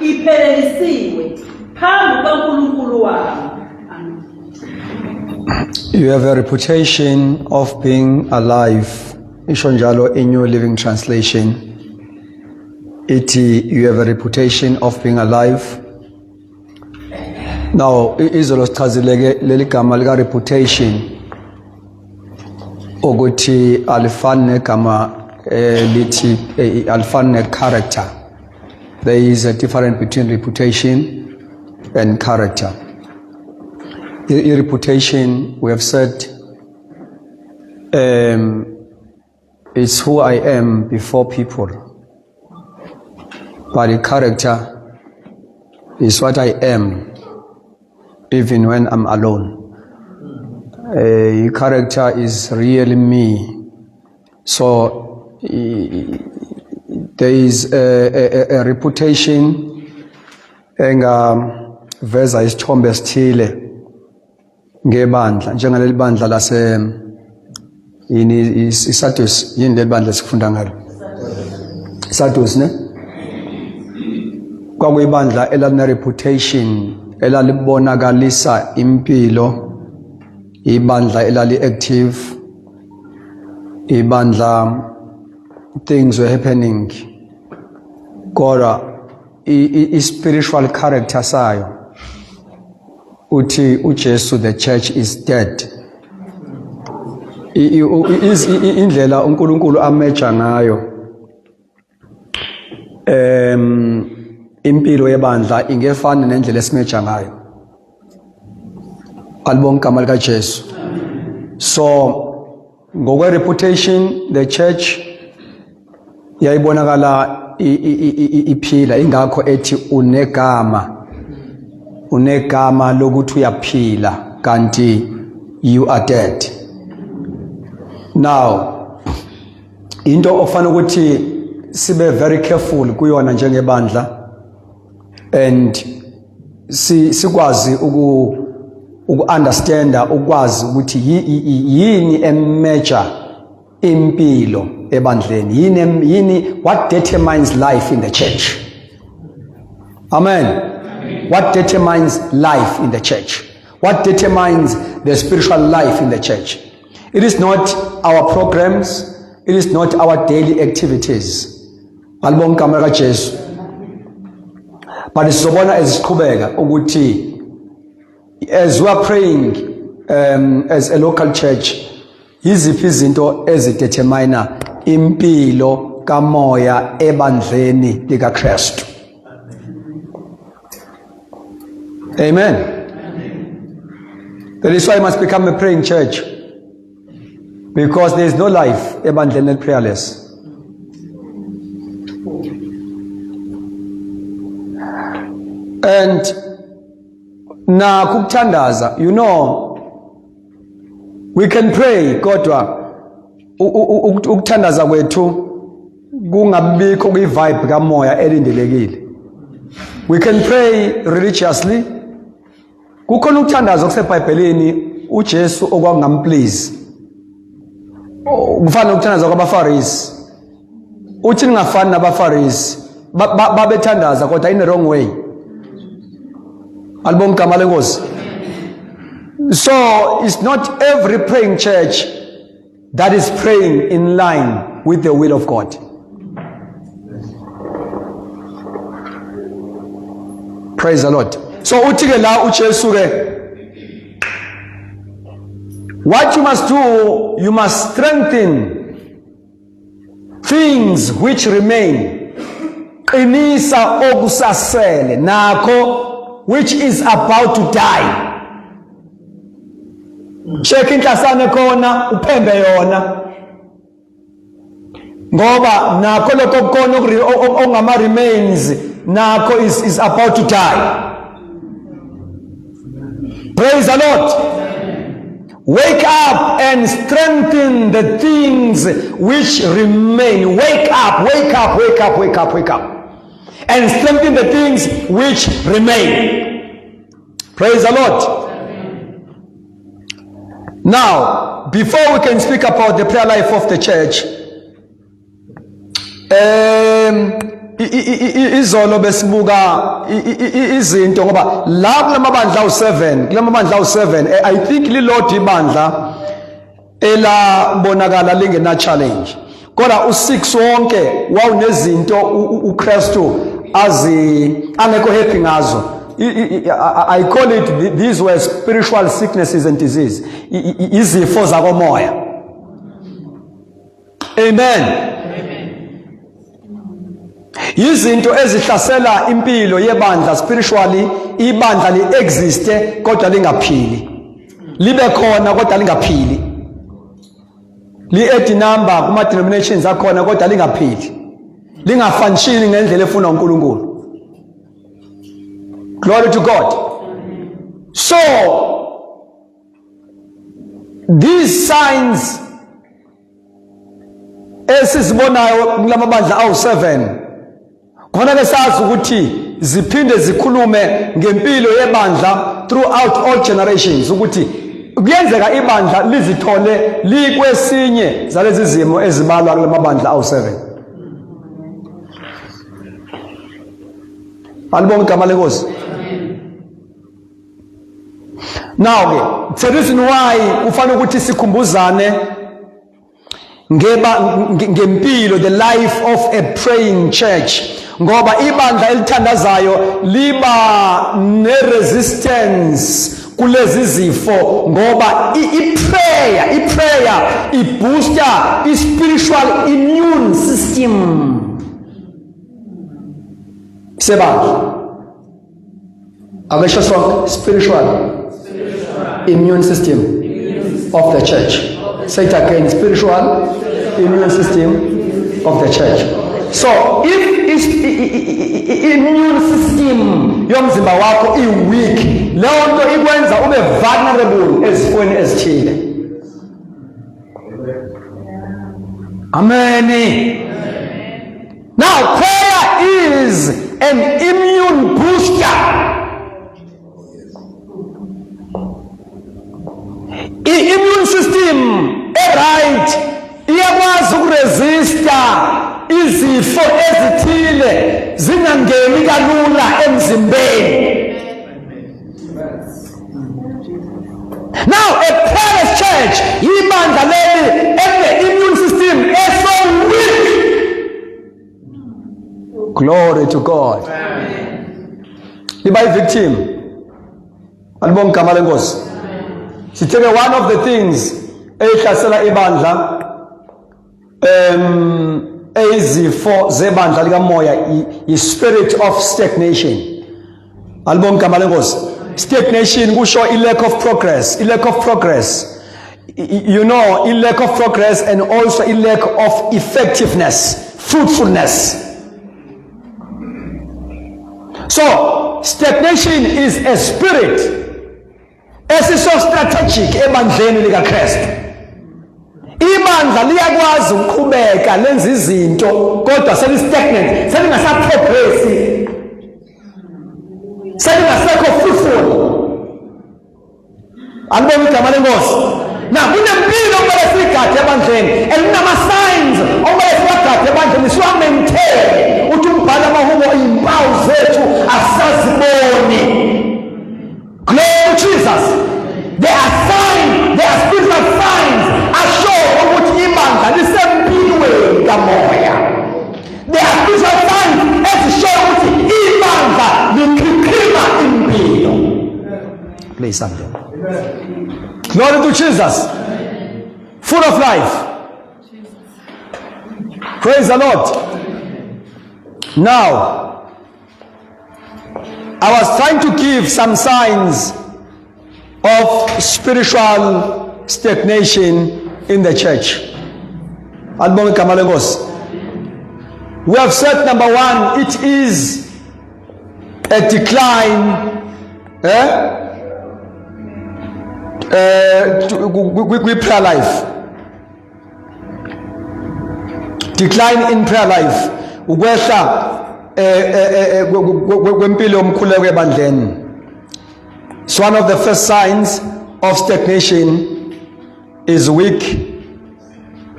iphelelisiwe phambi kaNkulunkulu wami. You have a reputation of being alive. Isho njalo in New Living Translation. You have a reputation of being alive. Now, izolo sichazileke leli gama lika reputation ukuthi alifani negama lithi alifani ne character. There is a difference between reputation and character. The reputation, we have said, it's who I am before people. But the character is what I am even when I'm alone. The character is really me. So there is a reputation engaveza isithombe esithile ngebandla njengaleli bandla lase iSardis yini leli bandla sikufunda ngalo Sardis ne kwakuyibandla elalina reputation elalibonakalisa impilo ibandla elali active ibandla things were happening kodwa spiritual character sayo uthi uJesu the church is dead. Indlela uNkulunkulu ameja ngayo impilo yebandla ingefana nendlela esimeja ngayo. Alibonga igama lika Jesu. So ngokwe reputation the church yayibonakala iphila ingakho ethi unegama lokuthi uyaphila kanti you are dead. Now into ofana ukuthi sibe very careful kuyona njengebandla and sikwazi uku understanda ukwazi ukuthi yini emeasure impilo ebandleni yini what determines life in the church. Amen. What determines life in the church? What determines the spiritual life in the church? It is not our programs, it is not our daily activities. Alibonga igama lika Jesu. But sizobona eziqhubeka ukuthi as we are praying as a local church, yiziphi izinto ezidetermine impilo kamoya ebandleni lika Kristu. Amen. That is why I must become a praying church, because there is no life ebandleni prayerless. And na kukuthandaza, you know, we can pray kodwa ukuthandaza kwethu kungabikho kwi-vibe kamoya elindelekile. We can pray religiously. Kukhona ukuthandaza kuseBhayibhelini uJesu okwangamplease. Kufana ukuthandaza kwabaFarisi. Uthi ningafani nabaFarisi babethandaza kodwa in the wrong way. Alibonga igama lenkosi. So it's not every praying church that is praying in line with the will of God. Praise the Lord. So uthike la uJesu ke, what you must do, you must strengthen things which remain. Qinisa okusasele nakho which is about to die. Check intlasane khona uphembe yona. Ngoba nakho lokho khona ongama remains nakho is about to die. Praise the Lord. Wake up and strengthen the things which remain. Wake up, wake up, wake up, wake up, wake up. And strengthen the things which remain. Praise the Lord. Now, before we can speak about the prayer life of the church, izolo besibuka izinto ngoba la kulamabandla awu7 kulamabandla awu7 I think lilodwa ibandla elabonakala lingena challenge kodwa u6 wonke wawunezinto uKristu angekho happy ngazo. I call it, these were spiritual sicknesses and disease, izifo zakomoya. Amen. Izinto ezihlasela impilo yebandla spiritually, ibandla li-existe kodwa lingaphili, libe khona kodwa lingaphili, li-add number kuma denominations akhona kodwa lingaphili, lingafunctioni ngendlela efuna uNkulunkulu. Glory to God. So these signs esizibonayo kulamabandla awu7 khona ke sazi ukuthi ziphinde zikhulume ngempilo yebandla throughout all generations ukuthi kuyenzeka ibandla lizithole likwesinye zalezi zimo ezibalwa kulamabandla awu7. Alibonga igama lenkosi. Now ke the reason why kufanele ukuthi sikhumbuzane ngempilo, the life of a praying church, ngoba ibandla elithandazayo liba ne-resistance kulezi zifo ngoba i-prayer ibooster i-spiritual immune system sebandla. Akesho sonke spiritual immune system of the church. Say it again, spiritual immune system of the church. So if immune system yomzimba wakho i-weak, leyo nto ikwenza ube vulnerable ezifweni ezithile. Amen. Now prayer is an immune booster. I-immune system right iyakwazi ukuresista izifo ezithile zingangeni kalula emzimbeni. Now a prayerless church ibandla leli ene-immune system so weak. Glory to God. Liba i-victim. Alibonga igama lenkosi. Sitheke one of the things ehlasela ibandla ezifo zebandla likamoya i-spirit of stagnation. Alibonga igama lenkosi. Stagnation kusho i-lack of progress, i-lack of progress. You know, i-lack of progress and also i-lack of effectiveness, fruitfulness. So stagnation is a spirit esiso strategic ebandleni likaKristu. Ibandla liyakwazi ukuqhubeka lenza izinto kodwa seli-stagnant, selingasaprogresi, selingasekho fruitful. Alibonga igama lenkosi. Na kunempilo okumele siyigade ebandleni elinama-signs okumele siwagade ebandleni siwa-maintain uthi umbhala amahubo iy'mpawu zethu asaziboni. Glory to Jesus. There are signs, there are spiritual signs ashow ukuthi ibandla lisempilweni kamoya. There are spiritual signs ezishow ukuthi ibandla likhiqhiza impilo. Play something. Glory to Jesus. Full of life. Praise the Lord. Now, I was trying to give some signs of spiritual stagnation in the church. We have said number one, it is a decline with prayer life. Decline in prayer life. So one of the first signs of stagnation is weak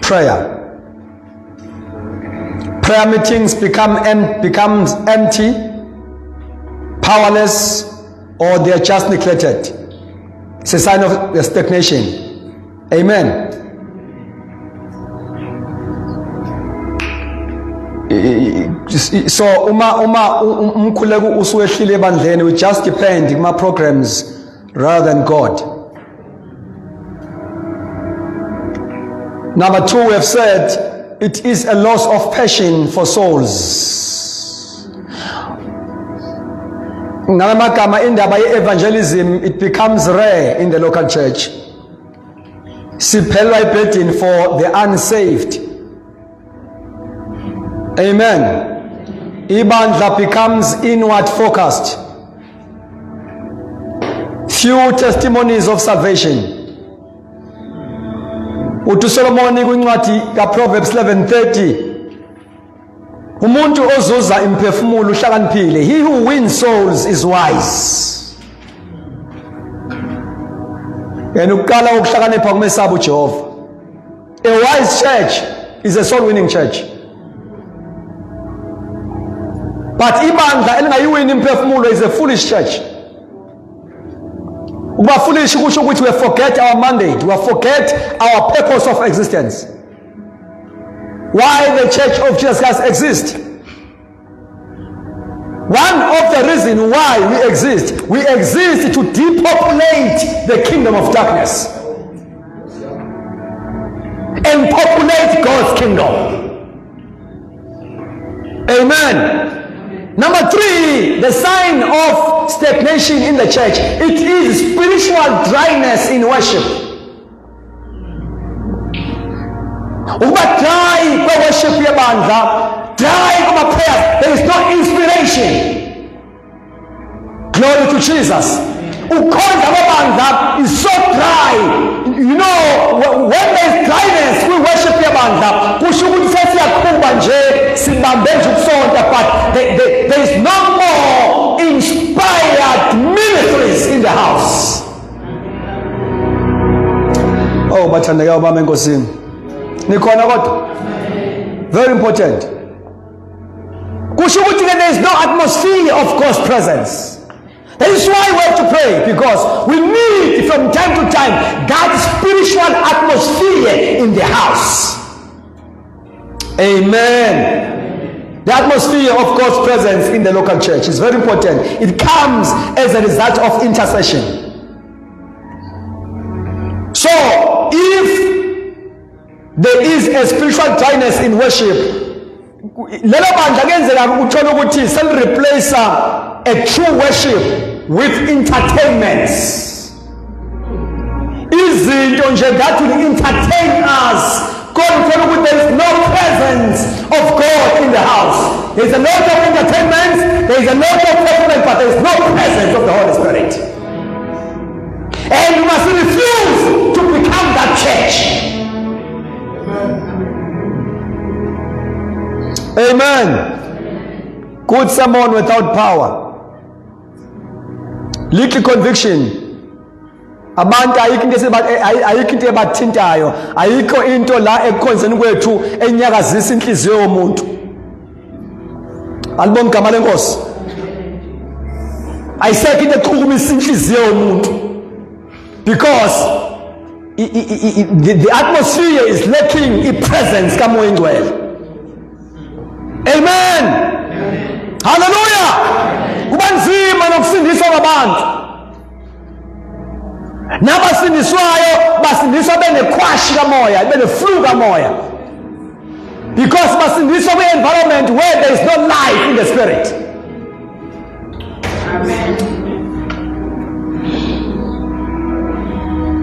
prayer. Prayer meetings becomes empty, powerless, or they are just neglected. It's a sign of stagnation. Amen. So uma umkhuleko usuwehlile ebandleni, we just depend on my programs rather than God. Number two, we have said it is a loss of passion for souls. Ngamagama indaba ye-evangelism, it becomes rare in the local church. Siphelwa ibhedini for the unsaved. Amen. Ibandla becomes inward focused. Few testimonies of salvation. Uthi Solomon kwincwadi kaProverbs 11:30, umuntu ozuza imphefumulo uhlakaniphile, he who wins souls is wise. Yena uqala ukuhlakanipha kumesaba uJehova. A wise church is a soul winning church. But ibandla elingayiwini imphefumulo is a foolish church. Ukuba foolish kusho ukuthi we forget our mandate, we forget our purpose of existence. Why the Church of Jesus Christ exists. One of the reasons why we exist to depopulate the kingdom of darkness and populate God's kingdom. Amen. Number three, the sign of stagnation in the church. It is spiritual dryness in worship. Uba dry kwa worship yebandla, dry kwa prayer. There is no inspiration. Glory to Jesus. Ukhonza kwebandla is so dry. You know, when there is dryness, we worship yebandla. Kusho ukuthi sesiyakhumba nje sibambe nje ukusonta, but there is no more inspired ministries in the house. Oh, bathandeka ubaba enkosini. Nikhona kodwa? Very important. Kusho ukuthi there is no atmosphere of God's presence. That is why we have to pray, because we need from time to time God's spiritual atmosphere in the house. Amen. The atmosphere of God's presence in the local church is very important. It comes as a result of intercession. So, if there is a spiritual dryness in worship, lelo bandla kenzeka ukuthola ukuthi sel replace a true worship with entertainments. Izinto nje that will entertain us. God, there is no presence of God in the house. There is a lot of entertainment, there is a lot of performance, but there is no presence of the Holy Spirit. And you must refuse to become that church. Amen. Could someone without power, little conviction, abantu ayikho into ebathintayo, ayikho into la ekhonzeni kwethu enyakazisa inhliziyo yomuntu. Alibonga igama lenkosi. Ayisekho into eqhukumisa inhliziyo yomuntu, because the atmosphere is lacking i-presence kaMoya Ngcwele. Amen. Hallelujah. Kuba nzima nokusindiswa kwabantu. Nabasindiswayo basindiswa benekhwashi kamoya, beneflu kamoya. Because basindiswa kwi-environment where there is no life in the spirit. Amen.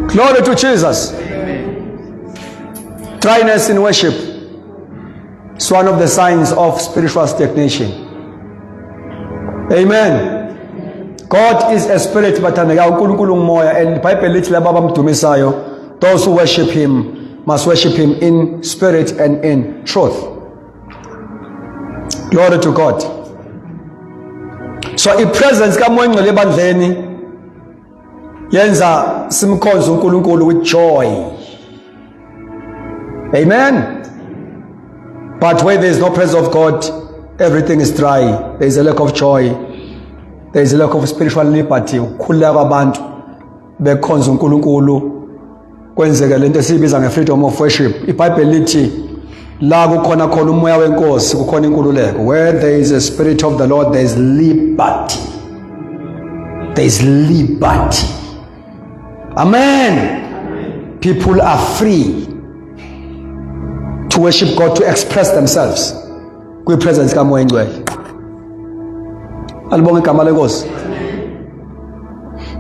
Glory to Jesus. Amen. Dryness in worship is one of the signs of spiritual stagnation. Amen. God is a spirit, but and the Bible lithi those who worship him must worship him in spirit and in truth. Glory to God. So in presence kaMoya Ngcwele ebandleni yenza simkhonze uNkulunkulu with joy. Amen. But where there is no presence of God, everything is dry. There is a lack of joy. There is a lack of spiritual liberty. Ukukhululeka kwabantu bekhonza uNkulunkulu kwenzeka lento esiyibiza nge-freedom of worship. iBhayibheli lithi la kukhona khona umoya wenkosi kukhona inkululeko. Where there is a spirit of the Lord, there is liberty. There is liberty. Amen. People are free to worship God, to express themselves kwi-presence kaMoya Engcwele. Alibonge igama lenkosi.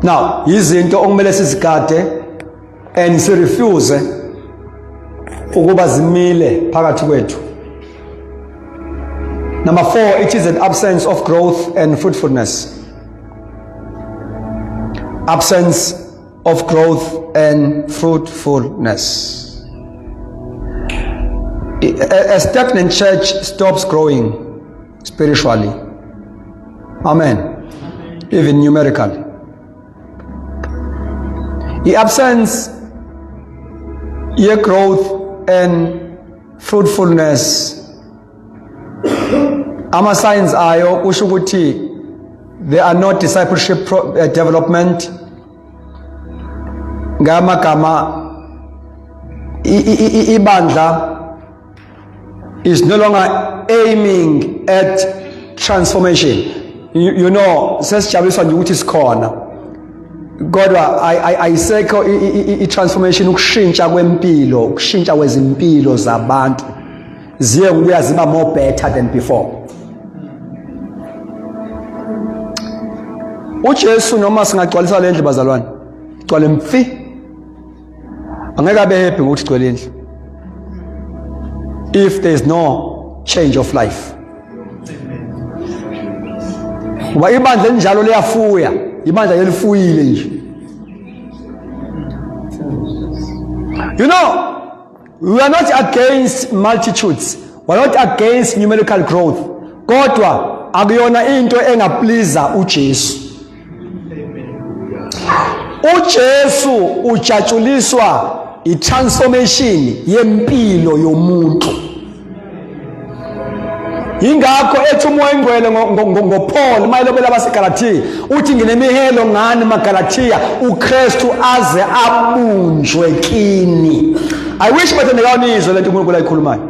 Now, izinto okumele sizigade and sirefuse ukuba zimile phakathi kwethu. Number 4, it is an absence of growth and fruitfulness. Absence of growth and fruitfulness. A stagnant church stops growing spiritually. Amen. Even numerically. The absence of growth and fruitfulness. Ama signs ayo kusho ukuthi there are no discipleship development. Ngama ibandla is no longer aiming at transformation. You know, sesijabuliswa nje ukuthi sikhona. Kodwa ayisekho i-transformation, ukushintsha kwempilo, ukushintsha kwezimpilo zabantu ziye ngokuya ziba more better than before. uJesu noma singagcwalisa le ndlu bazalwane, igcwale mfi. Angeke abe happy ngokuthi igcwele indlu if there is no change of life. Ngoba ibandla elinjalo liyafuya, ibandla elifuyile nje. You know, we are not against multitudes. We are not against numerical growth. Kodwa akuyona into engapleaser uJesu. uJesu ujatshuliswa i-transformation yempilo yomuntu. Ingakho ethi uMoya Engcwele ngoPaul mayelobela abaseGalatiya uthi nginemihelo ngani maGalatiya uKristu aze abunjwe kini. I wish bathendekawunizwe lento uNkulunkulu ayikhulumayo.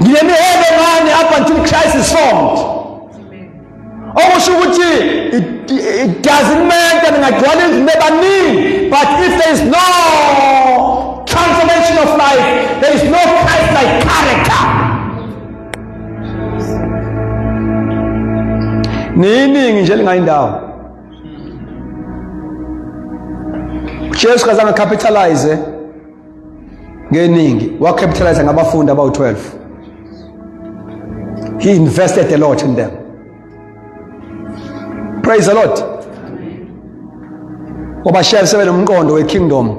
Nginemihelo ngani up until Christ is formed. Okusho ukuthi it doesn't matter ngagcwala indlu nebaningi, but if there is no transformation of life, there is no Christ-like character. Niningi nje lingayindawo. Jesu kazange capitalize ngeningi, wa capitalize ngabafundi about 12. He invested a lot in them. Praise the Lord. Ngoba share sebe nomqondo we kingdom.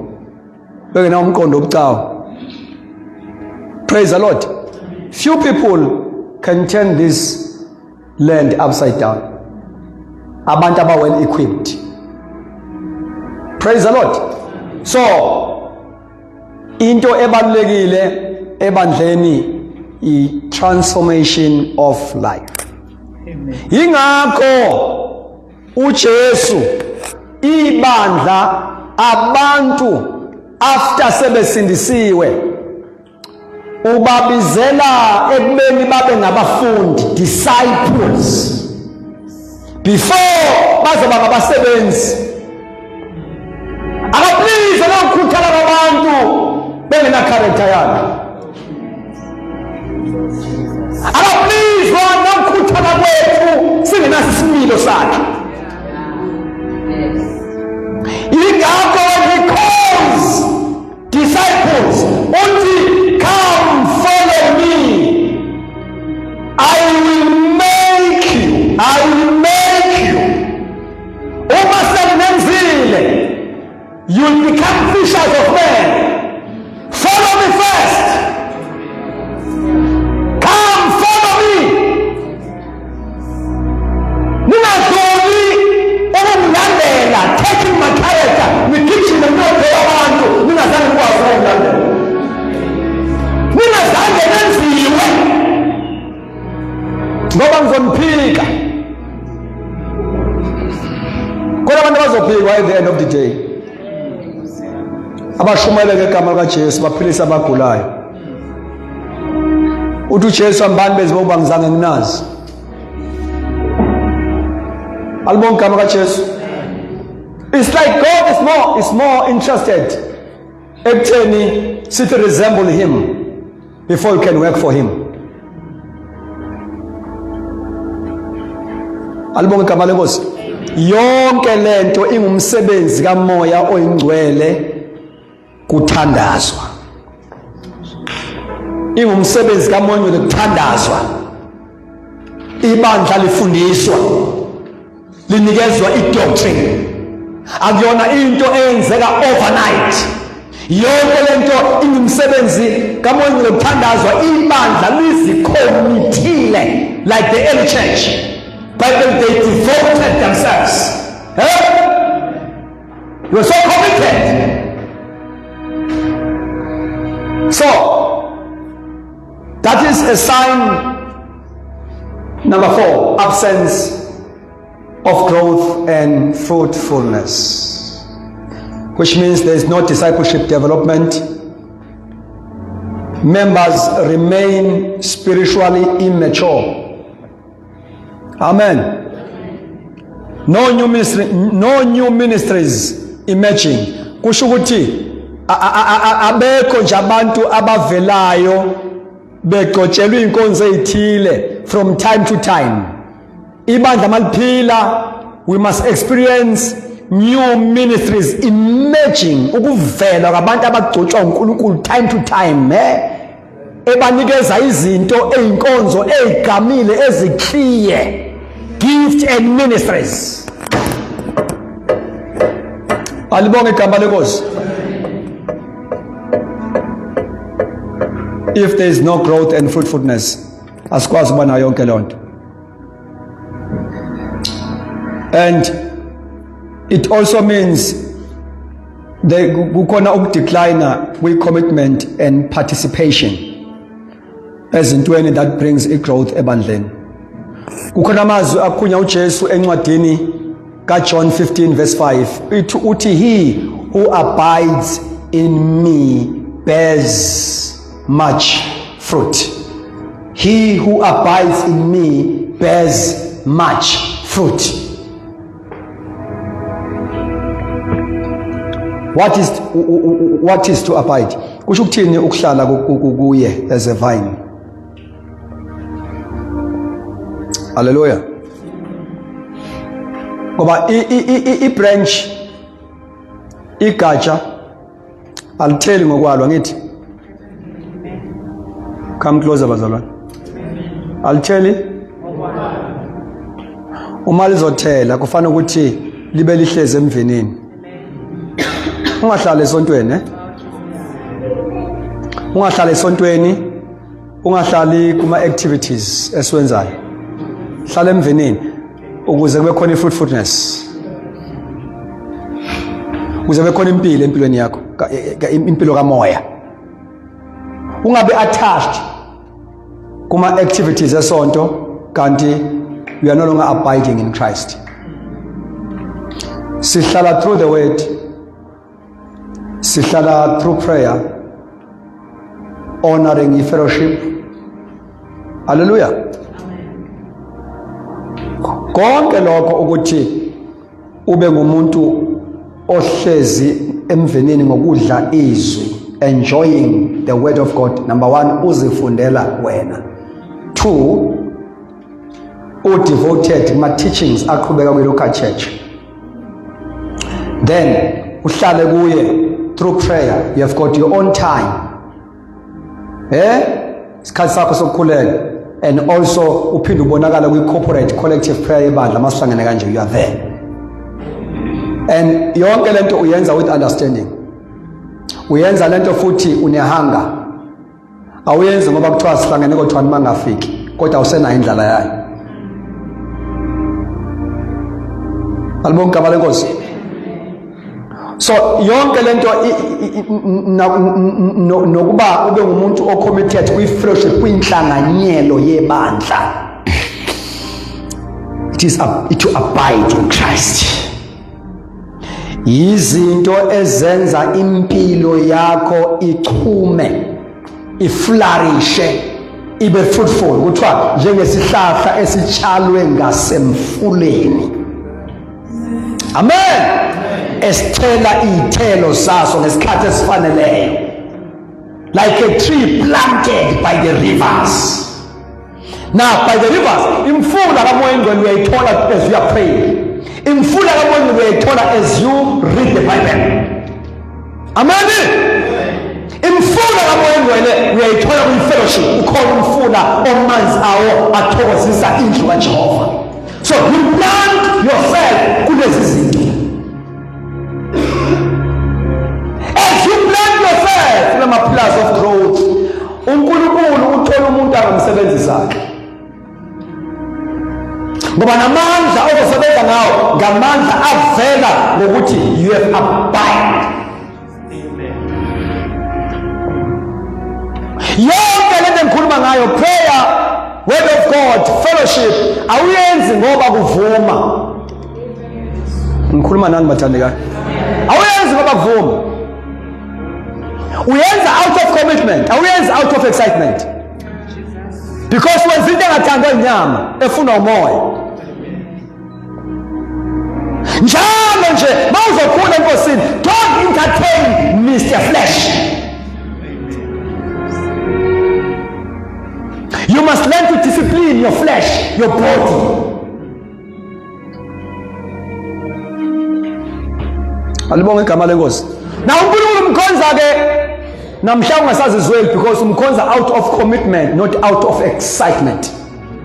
Bengena umqondo obucawa. Praise the Lord. Few people can turn this land upside down. Abantu aba well equipped. Praise the Lord. So into ebalulekile ebandleni i transformation of life. Ingakho uJesu ibandla abantu after sebesindisiwe ubabizela ekubeni babe ngabafundi, disciples, before bazoba ngabasebenzi. Akaplize nokukhuthala kwabantu bengena character yakhe. Akaplize nokukhuthala kwethu singenaso isimilo sakhe. Ingakho he calls disciples until come follow me. I will make you. I will make you. Uma senenzile, you will become fishers of men. Follow me first. Come follow me. ngoba ngizoniphika. Kodwa abantu bazophikwa at the end of the day. Abashumayela ngegama likaJesu baphilisa abagulayo. Uthi uJesu ambani beziboba ngizange nginazi. Alibonga igama likaJesu. It's like God is more interested ekutheni sithi resemble him before you can work for him. Alibonga igama lenkosi. Yonke lento ingumsebenzi kaMoya oyingcwele kuthandazwa. Ingumsebenzi kaMoya oyingcwele kuthandazwa. Ibandla lifundiswa, linikezwa idoctrine. Akuyona into eyenzeka overnight. Yonke lento ingumsebenzi kaMoya oyingcwele kuthandazwa. Ibandla lizikhomitile like the early church. Bible, they devoted themselves. You were so committed. So, that is a sign number 4, absence of growth and fruitfulness, which means there is no discipleship development. Members remain spiritually immature. Amen. No new ministries emerging. Kusho ukuthi abekho nje abantu abavelayo begotshelwa inkonzo ezithile from time to time. Ibandla maliphila, we must experience new ministries emerging, ukuvela kwabantu abagcotshwa uNkulunkulu time to time, ebanikeza izinto eyinkonzo ezigamile ezikhiye, gift and ministries. Alibonge igama lenkosi. If there is no growth and fruitfulness, asikwazi uba nayo yonke lonto. And it also means kukhona ukudecline kwi-commitment and participation ezintweni that brings growth ebandleni. Kukhona amazwi akhunya uJesu encwadini kaJohn 15 verse 5 uthi, he who abides in me bears much fruit. He who abides in me bears much fruit. What is to abide? Kusho ukuthini ukuhlala kuye as a vine? Hallelujah. Ngoba i-branch igatsha alitheli ngokwalo, ngithi come closer bazalwane. Alitheli uma lizothela kufanele ukuthi libe lihleze emvenini. Ungahlala esontweni, ungahlala esontweni, ungahlali kuma activities esiwenzayo. Hlala emvenini ukuze kube khona fruitfulness, ukuze kube khona impilo empilweni yakho, impilo kamoya. Ungabe attached kuma activities esonto kanti you are no longer abiding in Christ. Sihlala through the word, sihlala through prayer, honoring the fellowship. Hallelujah. Konke lokho ukuthi ube ngumuntu ohlezi emvenini ngokudla izwi, enjoying the word of God. Number 1, uzifundela wena. 2, devoted ma teachings aqhubeka kwi local church. Then uhlale kuye through prayer. You have got your own time. Isikhathi sakho sokukhuleka. And also uphinde ubonakala kwi-corporate collective prayer ebandla masihlangene kanje, you are there. And yonke lento uyenza with understanding. Uyenza lento futhi unehanga. Awuyenzi ngoba kuthiwa sihlangene kodwa mangafiki, kodwa usenayo indlela yayo. Alibonga igama lenkosi. So yonke lento nokuba ube ngumuntu ocommitted kwi-fellowship, kwinhlanganyelo yebandla, it is to abide in Christ. Izinto ezenza impilo yakho ichume, iflourishe, ibe fruitful. Kuthiwa njengesihlahla esitshalwe ngasemfuleni. Amen. Esithela iy'thelo zaso ngesikhathi esifaneleyo. Like a tree planted by the rivers. Now, by the rivers, imfula kamoya ingcwele uyayithola as you are praying. Imfula kamoya ingcwele uyayithola as you read the Bible. Amen. Imfula kamoya ingcwele uyayithola kwi-fellowship. Ukhona umfula omanzi awo athokozisa indlu kaJehova. So you plant yourself kulezi zinto. As you plant yourself kulama-pillars of growth, uNkulunkulu uthola umuntu angamsebenzisa. Ngoba namandla ozosebenza ngawo ngamandla avela ngokuthi you have abide. Yonke lento engikhuluma ngayo, prayer, word of God, fellowship, awuyenzi ngoba kuvuma. Ngikhuluma nani bathandekayo? Awuyenzi ngoba kuvuma. Uyenza out of commitment, awuyenzi out of excitement. Because wenza into engathandwa inyama efuna umoya. Njalo nje mawuzokhula enkosini, don't entertain Mr. Flesh. You must learn to discipline your flesh, your body. Alibonge igama lenkosi. Na uNkulunkulu umkhonza ke namhla ungasazizweli because umkhonza out of commitment, not out of excitement.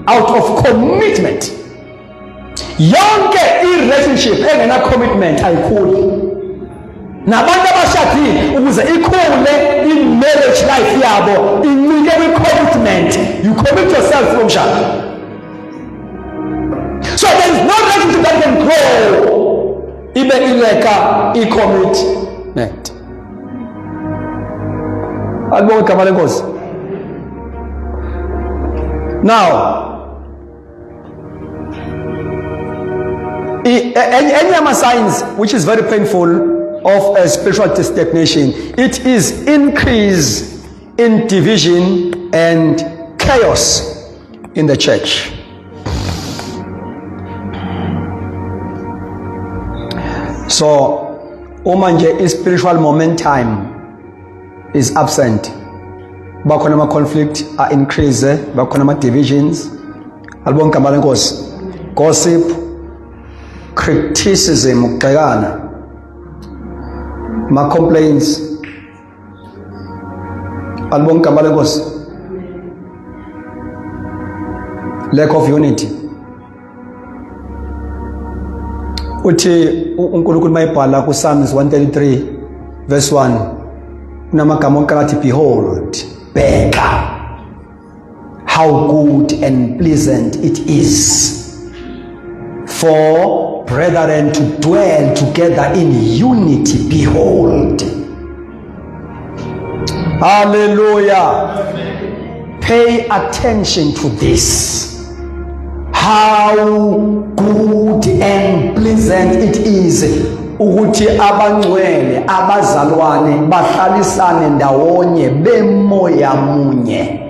Out of commitment. Yonke i-relationship engena commitment ayikhuli. Nabantu abashadile ukuze ikhule i-marriage life yabo incike kwi-commitment. You commit yourself from umshado. So there is no relationship that can grow ibe ileka i-commitment. Alibonge igama lenkosi. Now, any other signs which is very painful of a spiritual stagnation, it is increase in division and chaos in the church. So, umanje spiritual momentum is absent. Bakhona ama conflict are increase, bakhona ama divisions. Alibonge igama lenkosi. Gossip, criticism, ukugxekana, ma complaints. Alibonge igama lenkosi. Lack of unity. Uthi uNkulunkulu mayibhala ku Psalms 133 verse 1 kunamagama onke behold, bheka how good and pleasant it is for brethren to dwell together in unity. Behold. Hallelujah. Amen. Pay attention to this. How good and pleasant it is ukuthi abangcwele abazalwane bahlalisane ndawonye bemoya munye.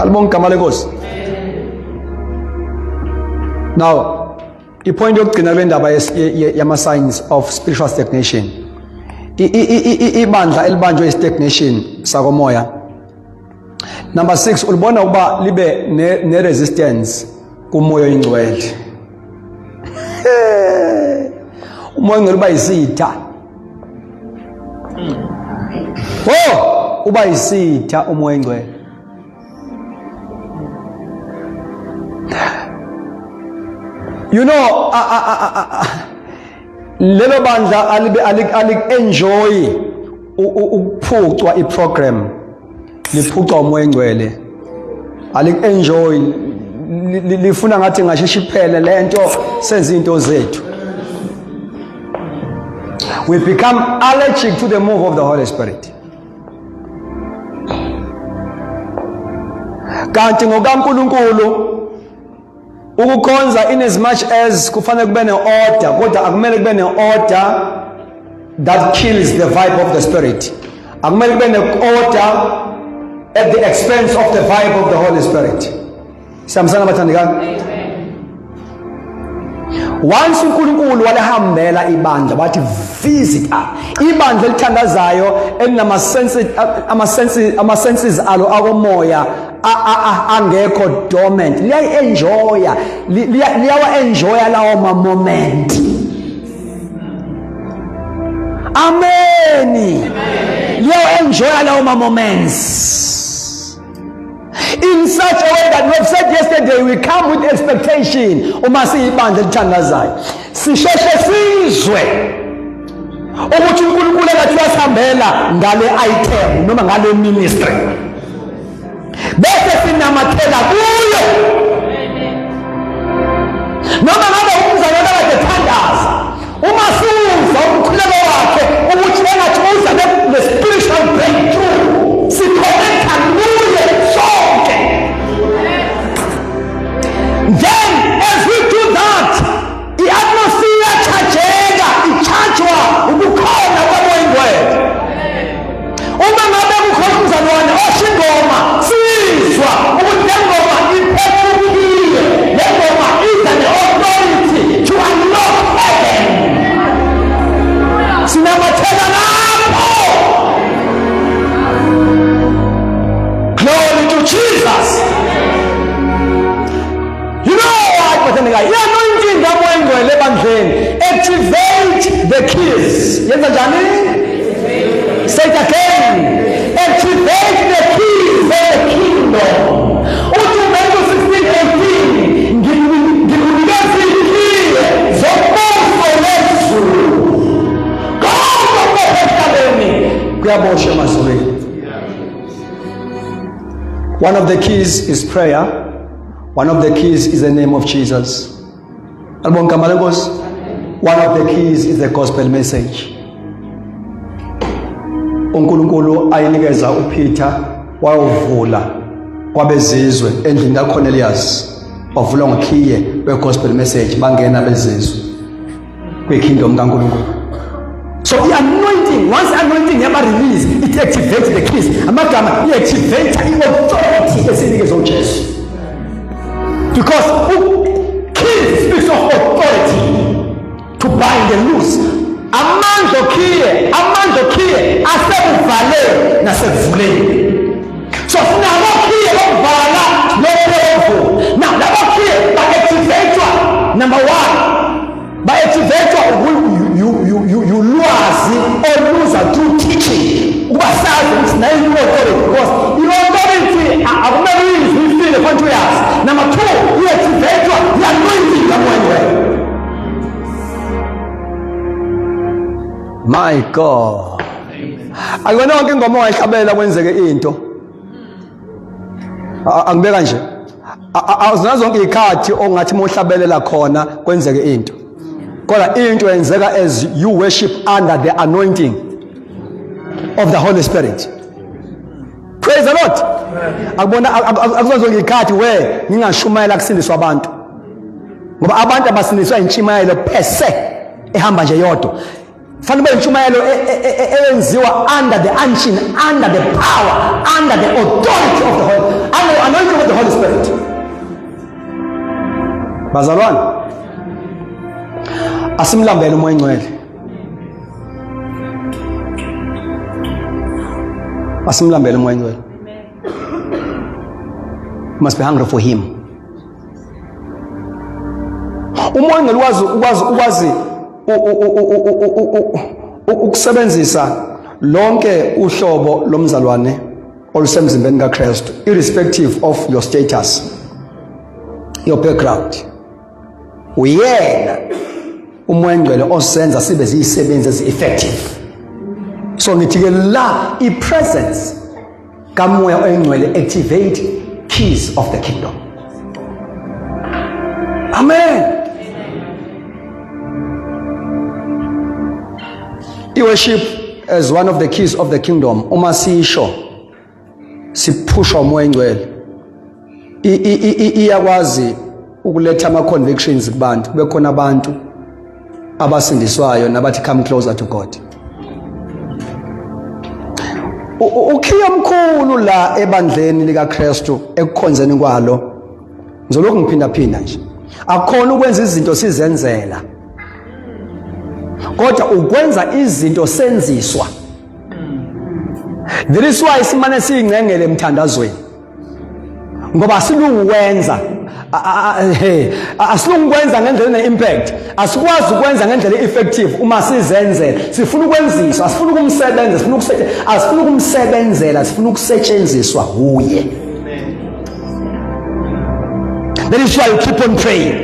Alibonge igama lenkosi. Now, ipoint yokugcina lendaba yama signs of spiritual stagnation. Ibandla elibanjwe stagnation sakomoya. Number 6, ulibona uba libe ne resistance kumoya oyingcwele. Umoya oyingcwele uba yisitha. Uba yisitha umoya oyingcwele. You know, lelo bandla alik-enjoy ukuphucwa i-program. Liphucwa umoya oyingcwele. Alik-enjoy. Lifuna ngathi ngashishi iphele lento senza into zethu. We become allergic to the move of the Holy Spirit. kanti ngokaNkulunkulu ukukhonza in as much as kufanele kube ne-order, kodwa akumele kube ne-order that kills the vibe of the spirit. Akumele kube ne-order at the expense of the vibe of the Holy Spirit. Siyambisana bathandikani? Once uNkulunkulu walihambela ibandla wathi visit ibandla elithandazayo ama-senses alo akomoya angekho dormant, liyawa-enjoya lawo ma-moment. Amen. Liyawa-enjoya lawo ma-moments in such a way that we have said yesterday, we come with expectation. Uma siyibandla elithandazayo sisheshe sizwe ukuthi uNkulunkulu akathiyasihambela ngale item noma ngale ministry, bese sinamathela kuyo noma ngabe umzalwane kade ethandaza. Uma sizwa umkhuleko wakhe ukuthi engathi uza ne-spiritual breakthrough, siconnecta kuye sonke. Then as we do that, i-atmosphere iyachajeka, ichajwa ukukhona kwamoyingcwele. Uma ngabe kukhona umzalwane osho ingoma, sizwa ukuthi le ngoma iphephukile, le ngoma iza ne-authority to unlock heaven. Sinamathela lapho. Glory to Jesus. You know what? Anointing kamoyingcwele ebandleni activate the keys. Yenza njani? Say it again. Activate the keys of the kingdom. Uthi uMatthew 16:18 ngikunikeza izikhili zombuso wezulu. Konke okuphezulu kuyaboshwa emazulwini. One of the keys is prayer. One of the keys is the name of Jesus. One of the keys is the gospel message. uNkulunkulu ayinikeza uPeter wayovula kwabezizwe endlini kaCornelius, wavula ngokhiye we-gospel message, bangena bezizwe kwi-kingdom kaNkulunkulu. So the anointing, once anointing never release, it activates the keys. Amagama i-activate i-authority esinikeza uJesu. Because keys speaks of authority to bind and loose. Amandla khiye asevale nasevuleni. So sinabo khiye lokuvala lokuvu. Now labo khiye ba-activate. Number one, ba-activate you lwazi oluza through teaching. Ubasazi ukuthi nayo authority, because i-authority akumele uyizwile for 2 years. Number two, you-activate the anointing kamoyingcwele. My God. Akubona wonke ingoma wayihlabela kwenzeke into. Angibeka nje. Awuzona zonke ikhathi ongathi mohlabelela khona kwenzeke into. Kodwa into yenzeka as you worship under the anointing of the Holy Spirit. Praise the Lord. Akubona akuzona zonke ikhathi we ngingashumayela kusindiswa abantu. Ngoba abantu abasindiswa intshimayelo phese ehamba nje yodwa. Fanele intshumayelo eyenziwa under the unction, under the power, under the authority of the Holy, under the anointing of the Holy Spirit. Bazalwane, asimlambele umoyingcwele. Asimlambele umoyingcwele. Must be hungry for him. Umoyingcwele ukwazi ukusebenzisa lonke uhlobo lomzalwane olusemzimbeni kaKristu, irrespective of your status, your background. Uyena umoyingcwele osenza sibe ziyisebenzi ezi-effective. So ngithi ke la i-presence kamoya oyingcwele activate keys of the kingdom. Amen. Worship as one of the keys of the kingdom. Uma sisho sipusha umoya ingcwele iyakwazi ukuletha ama-convictions kubantu, kube khona abantu abasindiswayo nabathi come closer to God. Ukhiya omkhulu la ebandleni likaKristu ekukhonzeni kwalo ngizolokhu ngiphinda nje, akukhona ukwenza izinto sizenzela, kodwa ukwenza izinto senziswa. That is why simane siyingcengele emthandazweni, ngoba asilungukwenza asilungukwenza ngendlela ene-impact, asikwazi ukwenza ngendlela effective uma sizenzela. Sifuna ukwenziswa, asifuna ukumsebenza, asifuna ukumsebenzela, sifuna ukusetshenziswa huye. That is why you keep on praying,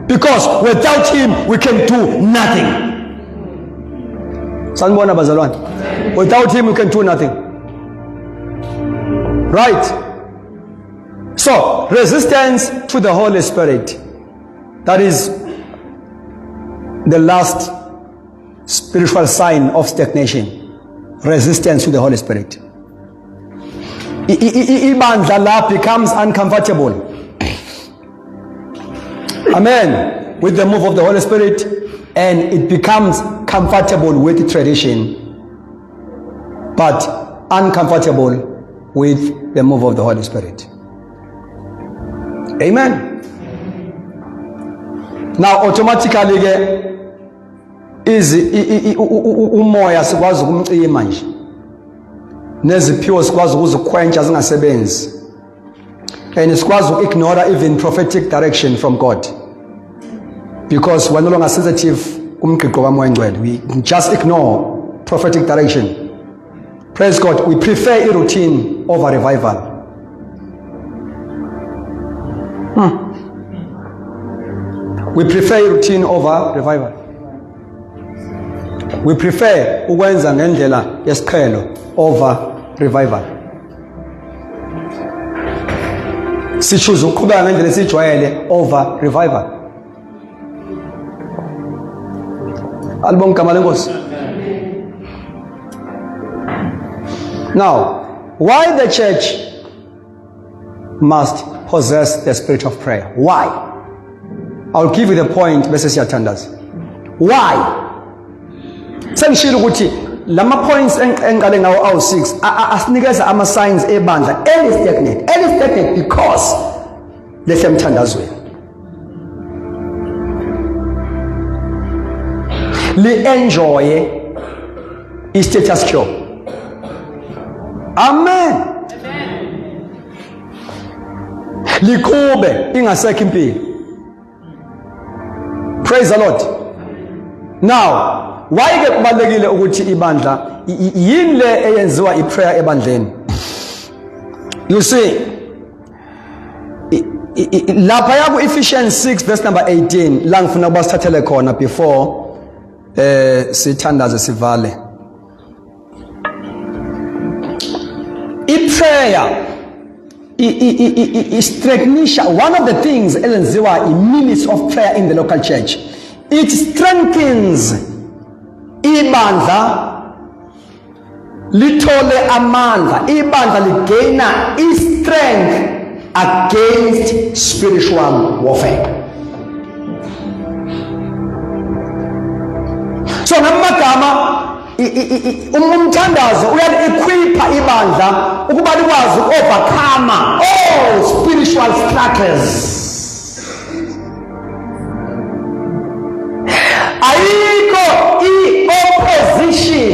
because without him we can do nothing. Sanibona bazalwane, without him we can do nothing. Right? So, resistance to the Holy Spirit, that is the last spiritual sign of stagnation. Resistance to the Holy Spirit. Ibandla la becomes uncomfortable. Amen. With the move of the Holy Spirit, and it becomes comfortable with tradition, but uncomfortable with the move of the Holy Spirit. Amen. Now automatically umoya sikwazi ukumcima nje, neziphiwo sikwazi ukuzikhwentsha zingasebenzi, and sikwazi ignore even prophetic direction from God, because we're no longer sensitive kumqiqo kamoya ngcwele. We just ignore prophetic direction. Praise God. We prefer a routine over revival. We prefer routine over revival. We prefer ukwenza ngendlela yesiqhelo over revival. Sichoose ukuqhubeka ngendlela esijwayele over revival. Alibonga igama lenkosi. Now, why the church must possess the spirit of prayer? Why? I'll give you the point bese siyathandaza. Why? Sengishilo ukuthi lama points engiqale ngawo awu6 asinikeza ama signs ebandla stagnate because lesemthandazweni. Li enjoy status quo. Amen. Likhube ingasekho impilo. Praise the Lord. Now, why ke kubalekile ukuthi ibandla yini le eyenziwa iprayer ebandleni? You see, lapha yaku Ephesians 6 verse number 18 la ngifuna ukuba sithathele khona before sithandaze sivale. Prayer strengthens. One of the things elenziwa minutes of prayer in the local church, it strengthens ibandla lithole amandla, ibandla ligaina strength against spiritual warfare. So namagama umthandazo uyali-equipa ibandla ukuba likwazi overcome all spiritual struggles. Ayikho i-opposition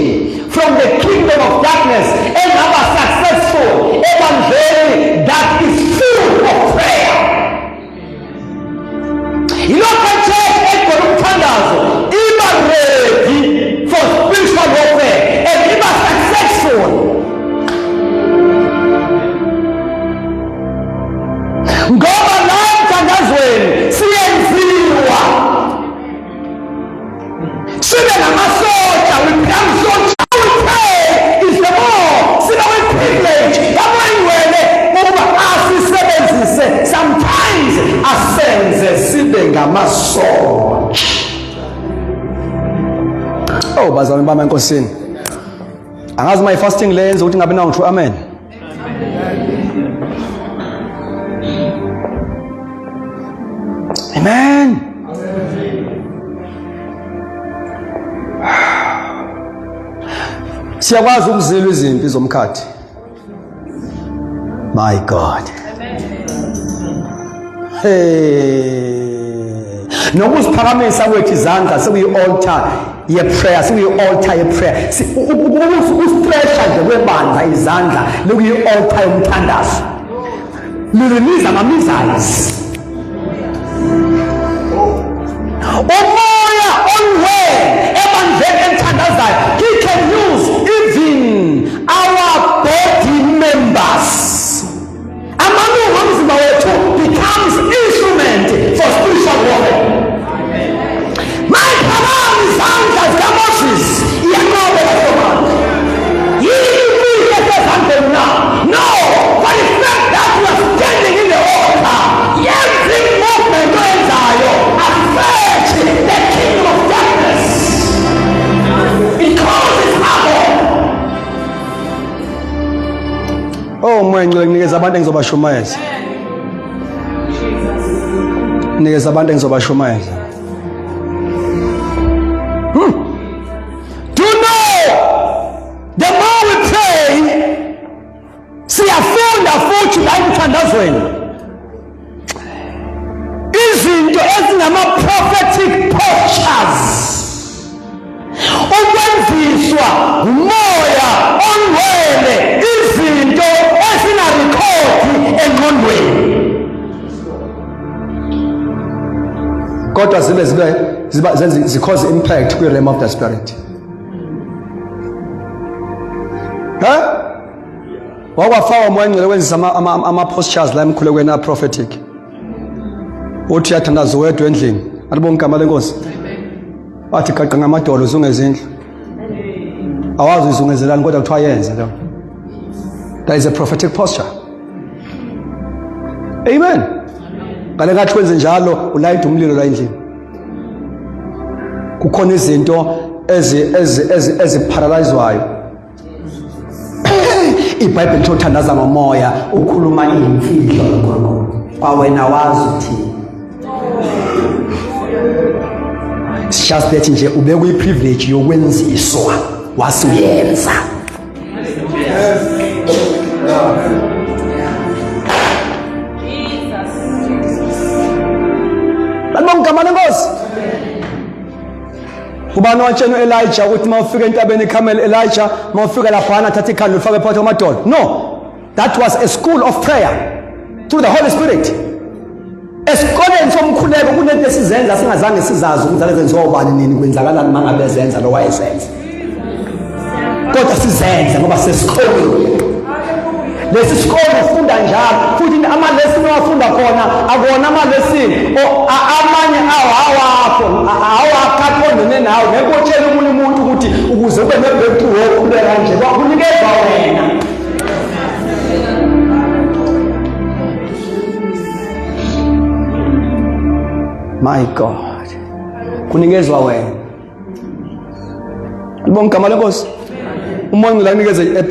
from the kingdom of darkness engaba successful ebandleni that is full of prayer. Ilocal church ekhona umthandazo iba ready for spiritual warfare and iba successful. Ngoba la emthandazweni siyenziwa sibe namasoja, we become soldiers. We pray is the more sibe we privilege yamayinwele ukuba asisebenzise sometimes asenze sibe ngamasoja. Oh bazalwane bami enkosini, angazi my fasting lenze ukuthi ngabe nawo true. Amen. Amen. Siyakwazi ukuzilwa izimpi zomkhathi. My God. Nokuziphakamisa kwethu izandla sekuyi-altar ye-prayer, sekuyi-altar ye-prayer. Usitresha nje kwebandla izandla lokuyi-altar yomthandazo. Lirelease ama-missiles. Umoya onwell ebandleni elithandazayo, he can use even our body members. Amalungu omzimba wethu becomes instrument for spiritual warfare. Mayiphamani izandla zikaMoses iyanqobela somandla. Yini esezandleni na? No, for the fact that you are standing in the altar, every movement oyenzayo affects the kingdom of darkness. It causes havoc. Oh mwenye nginikeza abantu engizobashumayeza. Nginikeza abantu engizobashumayeza. Do you know, the more we pray, siyafunda futhi la emthandazweni izinto ezingama-prophetic postures ukwenziswa umoya ongcwele, izinto ezinarekhodi engqondweni kodwa zikhoze impact kwi-realm of the spirit. Wakwafaka umoya ngcwele wenzisa ama-postures la emkhulekweni a-prophetic. Uthi uyathandaza wedwa endlini, alibonke igama lenkosi. Athi gaqa ngamadolo uzungezindlu. Awazi uzungezelani kodwa kuthiwa yenze lo. That is a prophetic posture. Amen. Ngale ngathi wenze njalo ulayida umlilo la endlini. Kukhona izinto eziparalyzwayo. iBhayibheli lithi uthandaza ngomoya ukhuluma imfihlo ngoNkulunkulu. Kwawena wazi uthini? Just that nje ube kuyi-privilege yokwenziswa wasuyenza. Balibonke igama lenkosi. Ubani watshena Elijah ukuthi mawufika entabeni iKhameli, Elijah mawufika laphana thatha ikhanda ufake phakathi kwamadolo? No, that was a school of prayer through the Holy Spirit. Esikoleni somkhuleko kunento esizenza singazange sizazi ukuthi azenziwa ubani nini, kwenzakalani mangabe ezenza lo wayesenza. Kodwa sizenze ngoba sesikoleni. Lesi sikole ufunda njalo futhi ama-lesson owafunda khona akona ama-lesson amanye awakaqondene nawe. Ngeke utshele omunye umuntu ukuthi ukuze ube ne-breakthrough wokhuleka nje kwakunikezwa wena. My God, kunikezwa wena. Libonke igama lenkosi. Umoya ngilanikeza a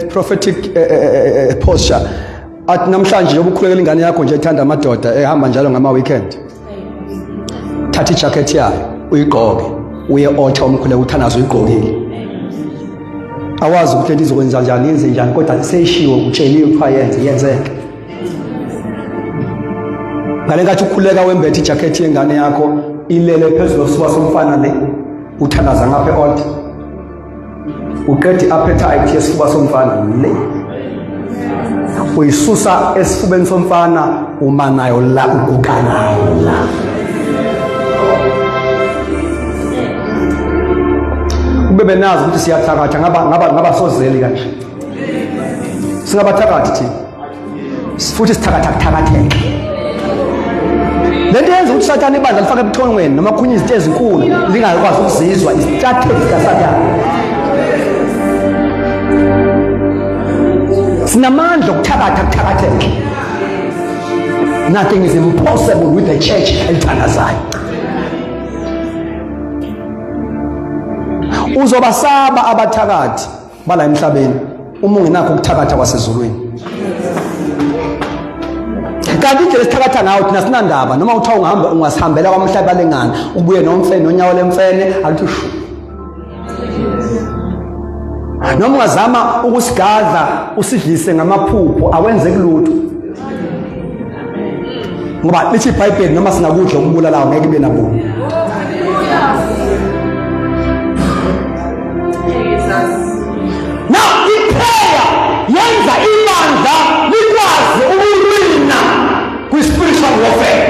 prophetic posture. Athi namhlanje yobukhulekela ingane yakho nje ethanda amadoda ehamba njalo ngama-weekend. Thatha ijacket yayo uyigqoke uye altar umkhuleko uthanazo uyigqokile. Awazi ukuthi lento izokwenza njani yenze njani kodwa seyishiwo utsheliwe kuthiwa yenzeke. Ngale ngathi ukhuleka wembethe ijacket yengane yakho ilele phezulu kwesifuba somfana le uthanaza ngapha e-altar. Uqeda i-appetite yesifuba somfana le uyisusa esifubeni somfana uma nayo la ukukanayo la. Ubebe nazi ukuthi siyathakatha ngaba sozeli kanje. Singabathakathi thina futhi sithakathakatheke. Lento yenza ukuthi Sathane ibandla lifake ebuthongweni noma khunye izinto ezinkulu lingakwazi ukuzizwa i-strategy kaSathane. Sinamandla okuthakatheke. Nothing is impossible with the church elithandazayo. Uzobasaba abathakathi bala emhlabeni uma ungenakho ukuthakatha kwasezulwini. kanti indlela esithakatha ngayo thina sinandaba noma uthiwa ungasihambela kwamhlaba lengana ubuye nomfene nonyawo lemfene alithi shu. Noma ungazama ukusigadla usidlise ngamaphupho awenze kulutho, ngoba lithi iBhayibheli noma singakudla ukubulalayo ngeke ibe nabuni. Now iprayer yenza ibandla likwazi ukuwina kwi-spiritual warfare.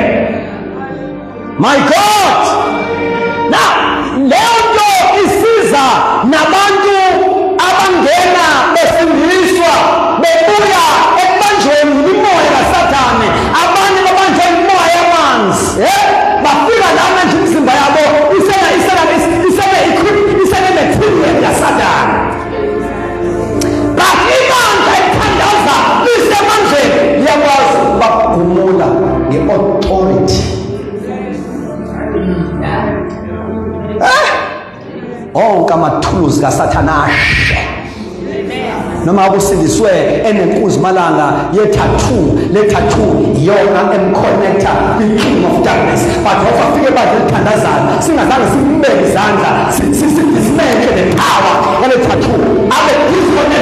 My God! Now leyo nto isiza nabantu abangena befundiswa bebuya ekubanjweni yimimoya kaSathane, abanye babanjwe yimimoya yamanzi. Bafika lana nje imizimba yabo isene-material yaSathane. But ibandla elithandaza lisemandleni liyakwazi ukubagumula nge-authority. Onke amathuluzi kaSathane ashe. Noma usindiswe enenkuzimalanga ye-tattoo, le-tattoo yona emconnecta kwi-king of darkness, but wafike badle lithandazana singazange simbeke izandla, sidismente the power yale-tattoo abe disconnect